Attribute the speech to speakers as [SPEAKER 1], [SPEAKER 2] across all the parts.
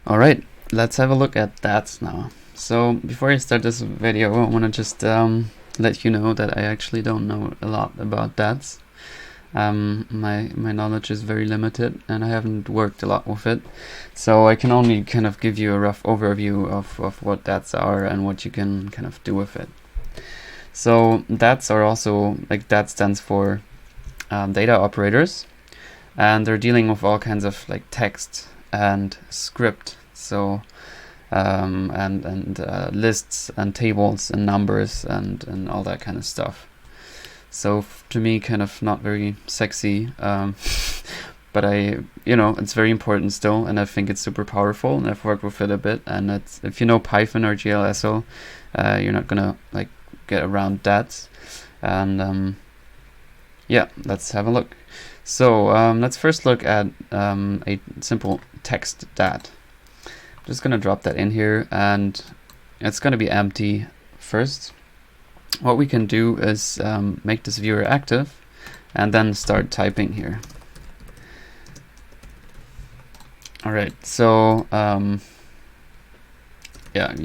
[SPEAKER 1] Alright, let's have a look at that now. So before I start this video, I want to just let you know that I actually don't know a lot about DATs. My knowledge is very limited and I haven't worked a lot with it, so I can only kind of give you a rough overview of what DATs are and what you can kind of do with it. So DATs are also, like, DAT stands for data operators, and they're dealing with all kinds of like text and script, so and lists and tables and numbers and all that kind of stuff. So to me, kind of not very sexy, but it's very important still, and I think it's super powerful, and I've worked with it a bit. And it's, if you know Python or GLSL, you're not gonna like get around that. And yeah, let's have a look. So let's first look at a simple text DAT. I'm just gonna drop that in here, and it's gonna be empty first. What we can do is make this viewer active and then start typing here. Alright, so yeah,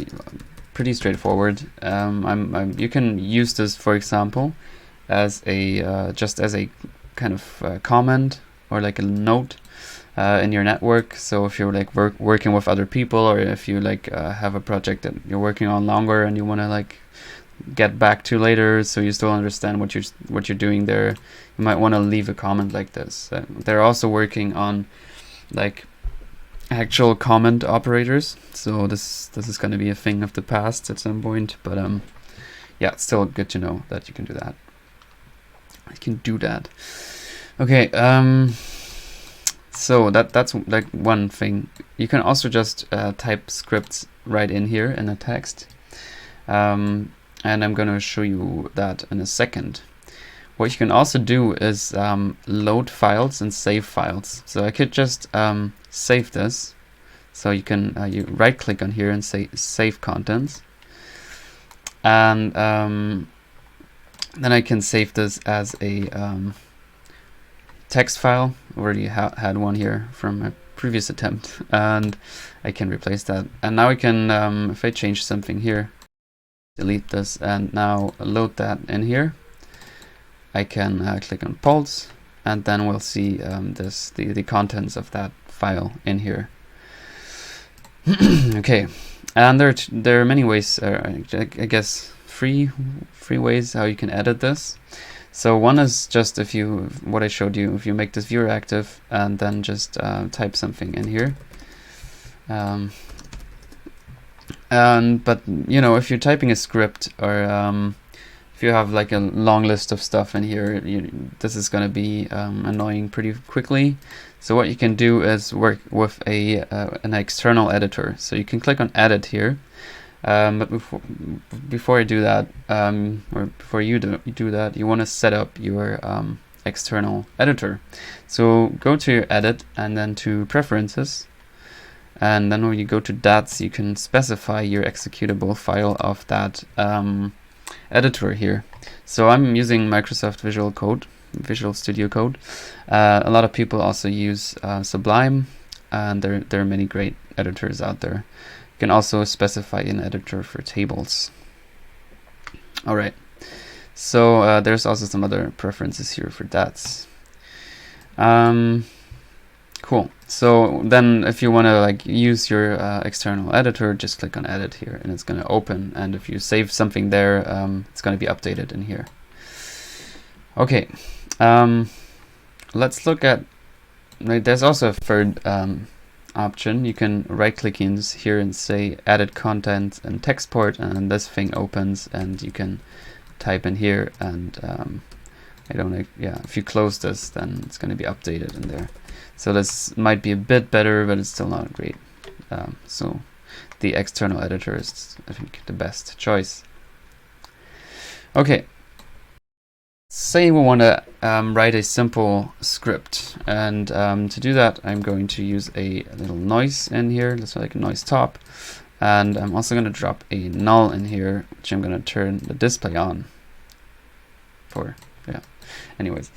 [SPEAKER 1] pretty straightforward. You can use this, for example, as a just as a kind of comment or like a note in your network. So if you're like working with other people, or if you like have a project that you're working on longer and you want to like get back to later, so you still understand what you're doing there, you might want to leave a comment like this. They're also working on like actual comment operators, so this is going to be a thing of the past at some point, but yeah, it's still good to know that you can do that. I can do that. Okay, so that's like one thing. You can also just type scripts right in here in the text. And I'm going to show you that in a second. What you can also do is load files and save files. So I could just save this. So you can you right click on here and say save contents. And then I can save this as a text file. Already had one here from a previous attempt, and I can replace that. And now I can, if I change something here, delete this, and now load that in here. I can click on pulse, and then we'll see the contents of that file in here. Okay, and there are many ways, I guess three ways how you can edit this. So one is just what I showed you, if you make this viewer active and then just type something in here. But if you're typing a script, or if you have like a long list of stuff in here, this is going to be annoying pretty quickly. So what you can do is work with an external editor. So you can click on edit here, but before I do that, or before you do that, you want to set up your external editor. So go to your edit and then to preferences. And then when you go to DATs, you can specify your executable file of that editor here. So I'm using Microsoft Visual Studio Code. A lot of people also use Sublime, and there are many great editors out there. You can also specify an editor for tables. Alright, so there's also some other preferences here for DATs. Cool. So then if you want to like use your external editor, just click on edit here and it's going to open, and if you save something there, it's going to be updated in here. Okay, let's look at, there's also a third option. You can right click in here and say edit content and text port, and this thing opens and you can type in here, and if you close this, then it's going to be updated in there. So this might be a bit better, but it's still not great. So the external editor is, I think, the best choice. Okay, say we want to write a simple script, and to do that, I'm going to use a little noise in here. Let's like a noise top, and I'm also going to drop a null in here, which I'm going to turn the display on for. Yeah. Anyways,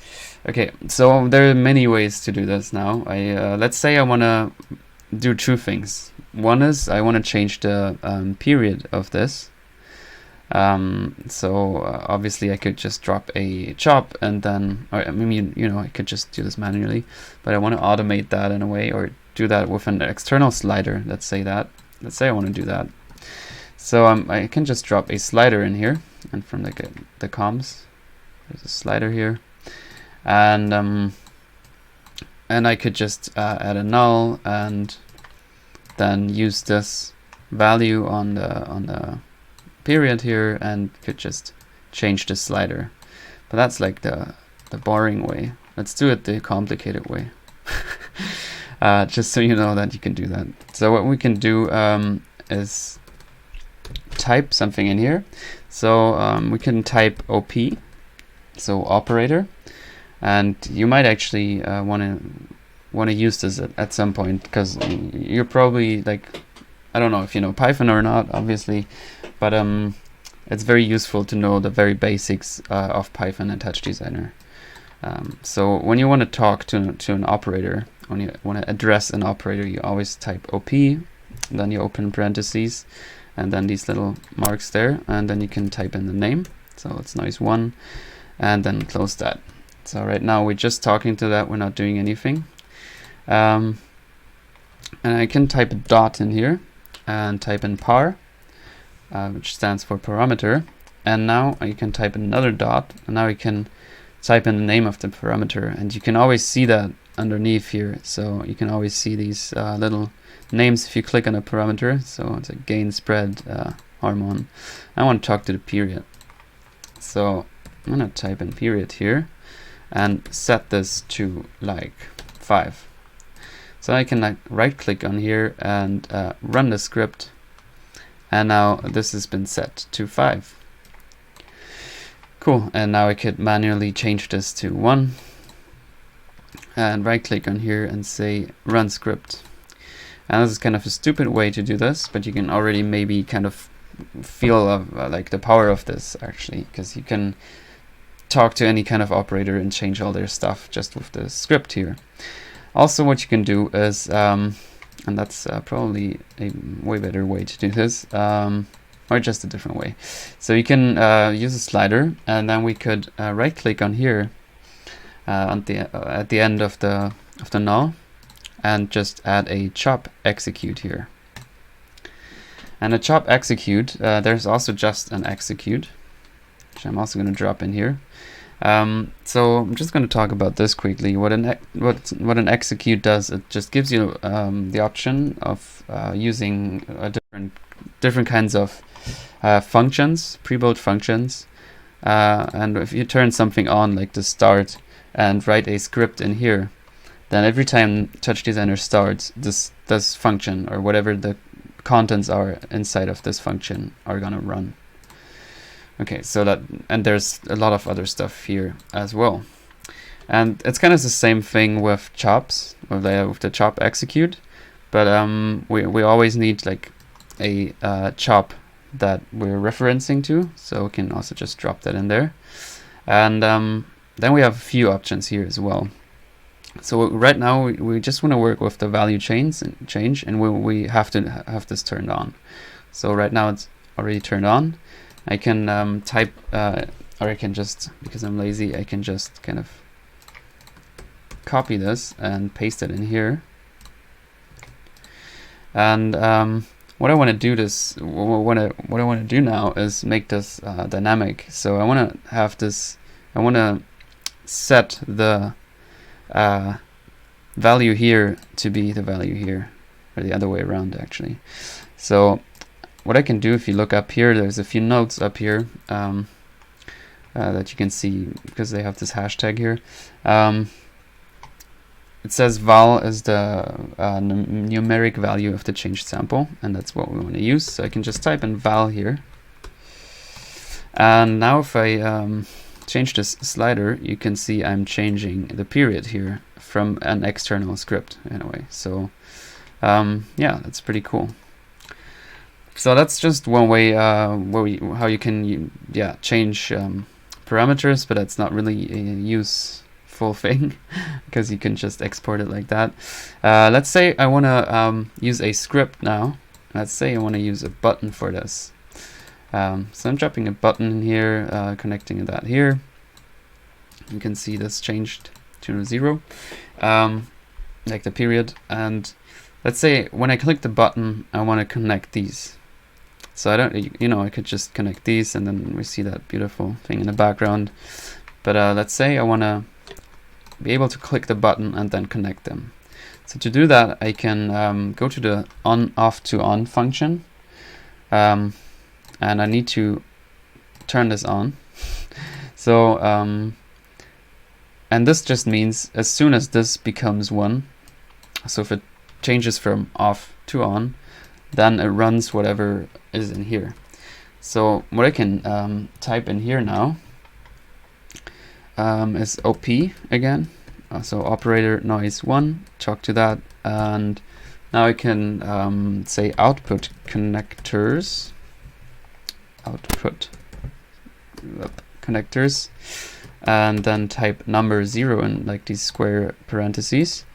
[SPEAKER 1] okay, so there are many ways to do this now. Let's say I want to do two things. one is I want to change the period of this. So obviously I could just drop a chop and then, or I mean, you know, I could just do this manually, but I want to automate that in a way, or do that with an external slider. Let's say I want to do that. So I can just drop a slider in here, and from the comms, there's a slider here, and I could just add a null and then use this value on the period here, and could just change the slider. But that's like the boring way. Let's do it the complicated way. Just so you know that you can do that. So what we can do is type something in here. So we can type OP, so operator, and you might actually want to use this at some point, because you're probably like, I don't know if you know Python or not, obviously, but it's very useful to know the very basics of Python and TouchDesigner. So when you want to talk to an operator, when you want to address an operator, you always type OP, then you open parentheses, and then these little marks there, and then you can type in the name. So it's noise1, and then close that. So right now we're just talking to that, we're not doing anything. And I can type a dot in here and type in par, which stands for parameter. And now I can type another dot, and now I can type in the name of the parameter, and you can always see that underneath here. So you can always see these little names if you click on a parameter. So it's a gain, spread, hormone. I want to talk to the period. So I'm going to type in period here and set this to like 5. So I can like right click on here and run the script, and now this has been set to 5. Cool, and now I could manually change this to 1 and right click on here and say run script. And this is kind of a stupid way to do this, but you can already maybe kind of feel like the power of this actually, because you can talk to any kind of operator and change all their stuff just with the script here. Also, what you can do is, and that's probably a way better way to do this, or just a different way. So you can use a slider, and then we could right click on here at the end of the null, and just add a chop execute here. And a chop execute, there's also just an execute, which I'm also going to drop in here. So I'm just going to talk about this quickly. What an execute does, it just gives you the option of using different kinds of functions, pre-built functions, and if you turn something on like the start and write a script in here, then every time TouchDesigner starts, this function or whatever the contents are inside of this function are gonna run. Okay, so that, and there's a lot of other stuff here as well. And it's kind of the same thing with chops, with the chop execute, but we always need like a chop that we're referencing to, so we can also just drop that in there. And then we have a few options here as well. So right now we just want to work with the value change, and we have to have this turned on. So right now it's already turned on. I can type, or I can just, because I'm lazy, I can just kind of copy this and paste it in here. And what I want to do what I want to do now is make this dynamic. So I want to have this. I want to set the value here to be the value here, or the other way around actually. So what I can do, if you look up here, there's a few notes up here that you can see because they have this hashtag here. It says val is the numeric value of the changed sample, and that's what we want to use. So I can just type in val here. And now if I change this slider, you can see I'm changing the period here from an external script in a way. So yeah, that's pretty cool. So that's just one way how you can change parameters, but it's not really full thing because you can just export it like that. Let's say I want to use a script now. Let's say I want to use a button for this. So I'm dropping a button in here, connecting that here. You can see this changed to 0, like the period. And let's say when I click the button, I want to connect these. So I don't, you know, I could just connect these and then we see that beautiful thing in the background. But let's say I want to be able to click the button and then connect them. So to do that, I can go to the on, off to on function. And I need to turn this on. So, and this just means as soon as this becomes 1, so if it changes from off to on, then it runs whatever is in here. So what I can type in here now is OP again. So operator noise 1, talk to that, and now I can say output connectors, and then type number 0 in like these square parentheses.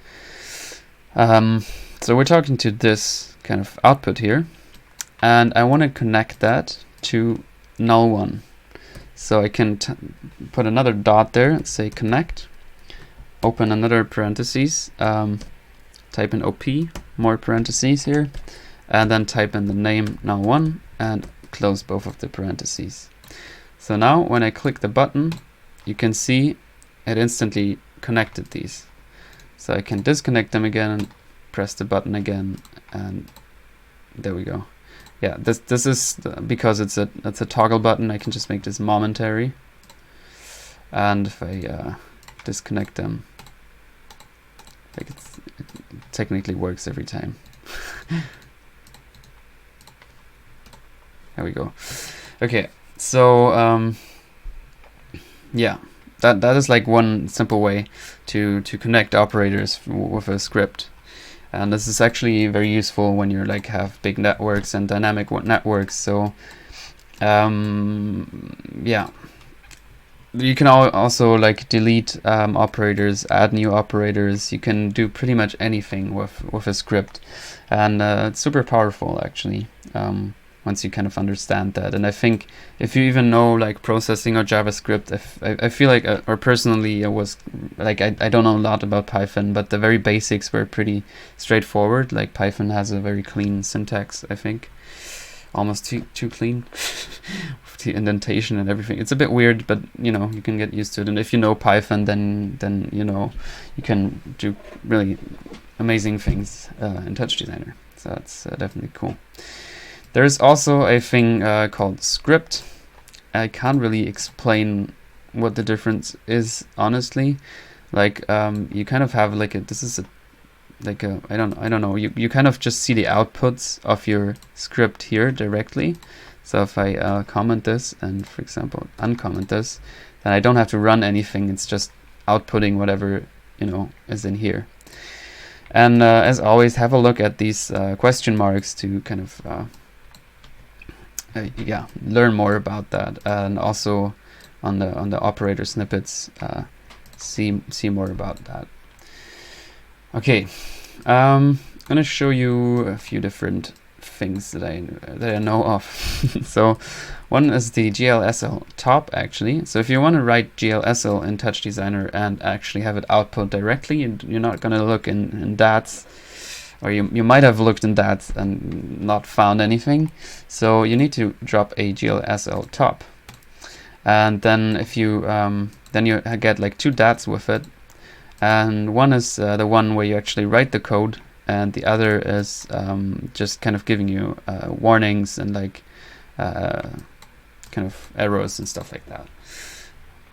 [SPEAKER 1] So we're talking to this kind of output here, and I want to connect that to null 1. So I can put another dot there and say connect, open another parentheses, type in OP, more parentheses here, and then type in the name null 1 and close both of the parentheses. So now when I click the button, you can see it instantly connected these. So I can disconnect them again and press the button again, and there we go. Yeah, this is because it's a toggle button. I can just make this momentary, and if I disconnect them, like it technically works every time. There we go. Okay, so yeah, that is like one simple way to connect operators with a script. And this is actually very useful when you're like have big networks and dynamic networks. So yeah, you can also like delete operators, add new operators. You can do pretty much anything with a script, and it's super powerful actually. Once you kind of understand that. And I think if you even know like processing or JavaScript, I feel like, or personally I was like, I don't know a lot about Python, but the very basics were pretty straightforward. Like Python has a very clean syntax, I think. Almost too clean with the indentation and everything. It's a bit weird, but you know, you can get used to it. And if you know Python, then you know, you can do really amazing things in TouchDesigner. So that's definitely cool. There's also a thing called script. I can't really explain what the difference is, honestly. Like you kind of have like I don't know. You kind of just see the outputs of your script here directly. So if I comment this and, for example, uncomment this, then I don't have to run anything. It's just outputting whatever, you know, is in here. And as always, have a look at these question marks to kind of yeah, learn more about that, and also on the operator snippets, see more about that. Okay, I'm gonna show you a few different things that I know of. So one is the GLSL top actually. So if you want to write GLSL in TouchDesigner and actually have it output directly, you're not gonna look in DATs. Or you might have looked in that and not found anything. So you need to drop a GLSL top. And then if you then you get like 2 DATs with it. And one is the one where you actually write the code, and the other is just kind of giving you warnings and like kind of errors and stuff like that.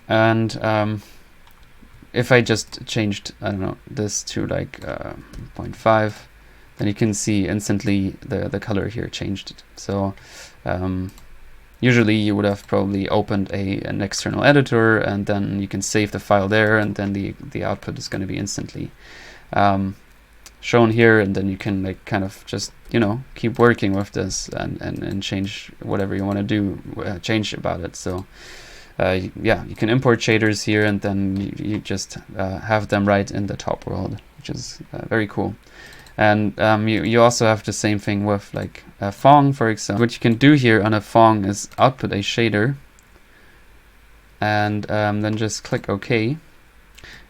[SPEAKER 1] And if I just changed, I don't know, this to like 0.5, then you can see instantly the color here changed. So usually you would have probably opened an external editor, and then you can save the file there, and then the output is going to be instantly shown here, and then you can like kind of just, you know, keep working with this and change whatever you want to do, change about it. So yeah, you can import shaders here, and then you just have them right in the top world, which is very cool. And you also have the same thing with like a Phong, for example. What you can do here on a Phong is output a shader, and then just click OK.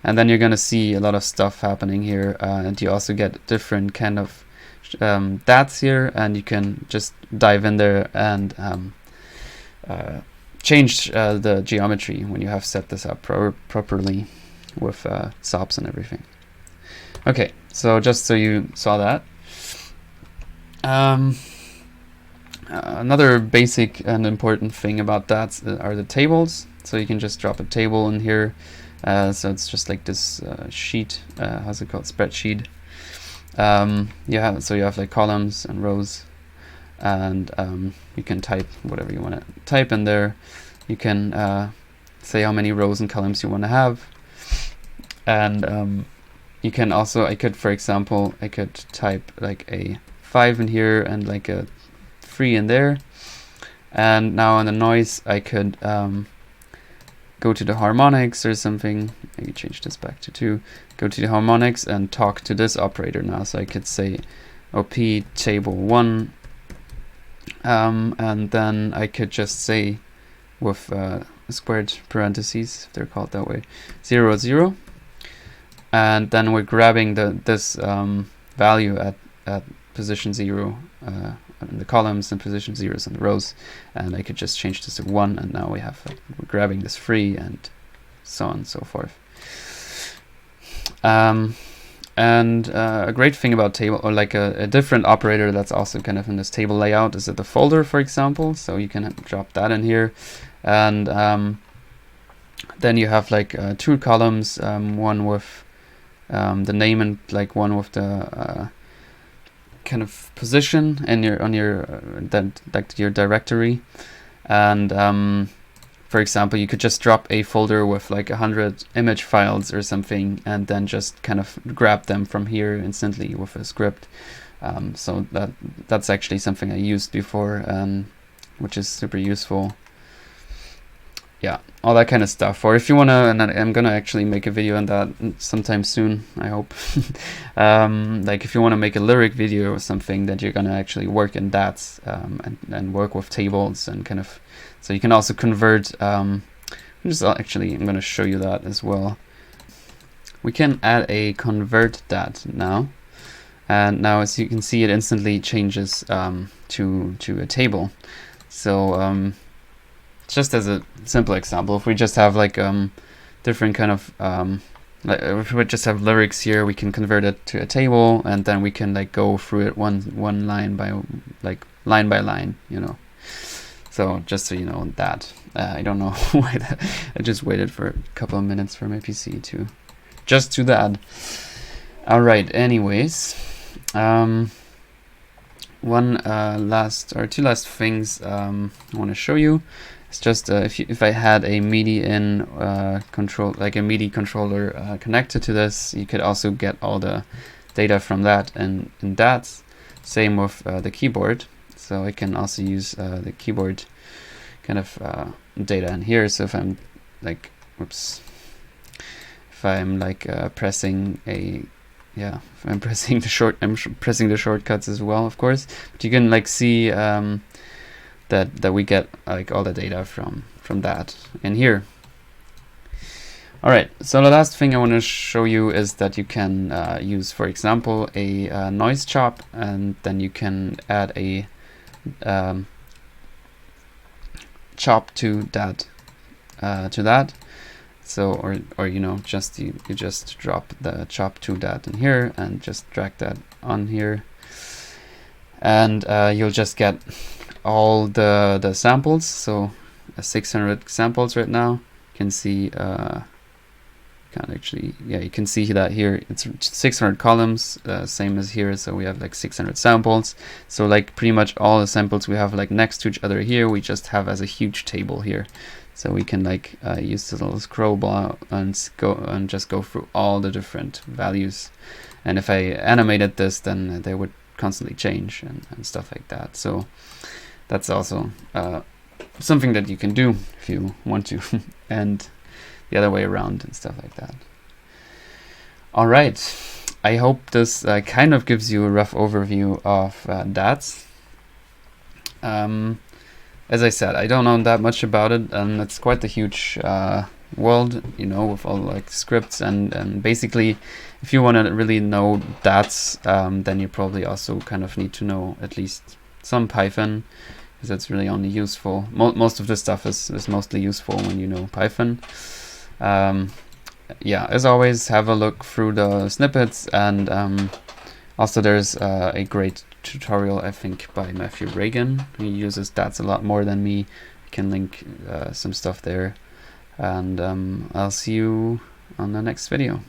[SPEAKER 1] And then you're going to see a lot of stuff happening here, and you also get different kind of DATs here, and you can just dive in there and change the geometry when you have set this up properly with SOPs and everything. Okay, so just so you saw that. Another basic and important thing about DATs are the tables. So you can just drop a table in here. So it's just like this sheet, how's it called, spreadsheet. You have like columns and rows, and you can type whatever you want to type in there. You can say how many rows and columns you want to have, and you can also, for example, I could type like a 5 in here and like a 3 in there, and now on the noise I could go to the harmonics or something, maybe change this back to 2, go to the harmonics and talk to this operator now. So I could say OP table 1, and then I could just say with squared parentheses, if they're called that way, 0, 0, and then we're grabbing this value at position 0 in the columns and position 0s in the rows, and I could just change this to 1, and now we're grabbing this 3 and so on and so forth. And a great thing about table, or like a different operator that's also kind of in this table layout, is that the folder, for example. So you can drop that in here, and then you have like 2 columns, one with the name and like one with the kind of position in your directory. And for example, you could just drop a folder with like 100 image files or something, and then just kind of grab them from here instantly with a script. So that's actually something I used before, which is super useful. Yeah, all that kind of stuff. Or if you want to, and I'm going to actually make a video on that sometime soon, I hope. Like if you want to make a lyric video or something that you're going to actually work in DATs and work with tables and kind of, so you can also convert, I'm going to show you that as well. We can add a convert DAT now. And now as you can see, it instantly changes to a table. So, just as a simple example, if we just have like different kind of like if we just have lyrics here, we can convert it to a table, and then we can like go through it one line by line, you know. So just so you know that, I don't know why that, I just waited for a couple of minutes for my PC to just do that. All right. Anyways, two last things I want to show you. It's just if I had a MIDI in control, like a MIDI controller connected to this, you could also get all the data from that in DATs. Same with the keyboard. So I can also use the keyboard kind of data in here. So if I'm like, if I'm like pressing if I'm pressing I'm pressing the shortcuts as well, of course. But you can like see that we get like all the data from that in here. All right, so the last thing I want to show you is that you can use, for example, a noise chop, and then you can add a chop to that. So or you know, just you just drop the chop to that in here and just drag that on here, and you'll just get all the samples. So 600 samples right now. You can see you can see that here it's 600 columns, same as here. So we have like 600 samples. So like pretty much all the samples we have like next to each other here, we just have as a huge table here. So we can like use this little scroll bar and just go through all the different values. And if I animated this, then they would constantly change and stuff like that. So that's also something that you can do if you want to, and the other way around and stuff like that. All right, I hope this kind of gives you a rough overview of DATs. As I said, I don't know that much about it, and it's quite a huge world, you know, with all like scripts, and basically if you want to really know DATs, then you probably also kind of need to know at least some Python, because that's really only useful. Most of this stuff is mostly useful when you know Python. Yeah, as always, have a look through the snippets, and also there's a great tutorial, I think, by Matthew Ragan. He uses DATs a lot more than me. I can link some stuff there, and I'll see you on the next video.